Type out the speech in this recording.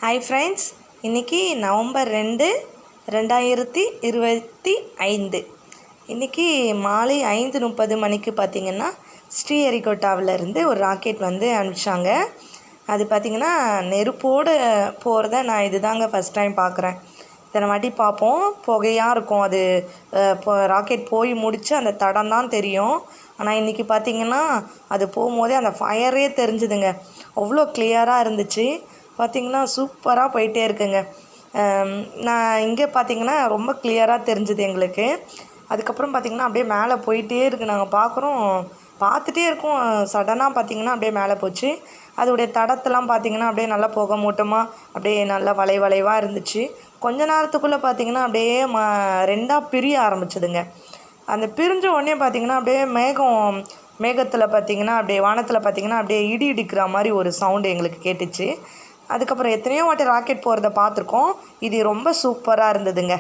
Hi friends, இன்றைக்கி November 2 2025. இன்றைக்கி மாலை 5:30 மணிக்கு பார்த்திங்கன்னா ஸ்ரீஹரிகோட்டாவிலேருந்து ஒரு ராக்கெட் வந்து அனுப்பிச்சாங்க. அது பார்த்திங்கன்னா நெருப்போடு போகிறத நான் இது தாங்க ஃபஸ்ட் டைம் பார்க்குறேன். இத்தனை வாட்டி பார்ப்போம், புகையாக இருக்கும். அது இப்போ ராக்கெட் போய் முடித்து அந்த தடம் தான் தெரியும். ஆனால் இன்றைக்கி பார்த்திங்கன்னா அது போகும்போதே அந்த ஃபயரே தெரிஞ்சுதுங்க. அவ்வளோ கிளியராக இருந்துச்சு. பார்த்திங்கன்னா சூப்பராக போயிட்டே இருக்குங்க. நான் இங்கே பார்த்திங்கன்னா ரொம்ப கிளியராக தெரிஞ்சுது எங்களுக்கு. அதுக்கப்புறம் பார்த்திங்கன்னா அப்படியே மேலே போயிட்டே இருக்குது. நாங்கள் பார்த்துட்டே இருக்கோம். சடனாக பார்த்திங்கன்னா அப்படியே மேலே போச்சு. அதோடைய தடத்தெல்லாம் பார்த்திங்கன்னா அப்படியே நல்லா புகை மூட்டமாக அப்படியே நல்லா வளைவாக இருந்துச்சு. கொஞ்ச நேரத்துக்குள்ளே பார்த்திங்கன்னா அப்படியே ரெண்டாக பிரிய ஆரம்பிச்சதுங்க. அந்த பிரிஞ்ச உடனே பார்த்திங்கன்னா அப்படியே மேகத்தில் பார்த்திங்கன்னா அப்படியே வானத்தில் பார்த்திங்கன்னா அப்படியே இடி இடிக்கிற மாதிரி ஒரு சவுண்டு எங்களுக்கு கேட்டுச்சு. அதுக்கப்புறம் எத்தனையோ வாட்டி ராக்கெட் போகிறத பார்த்துருக்கோம். இது ரொம்ப சூப்பராக இருந்ததுங்க.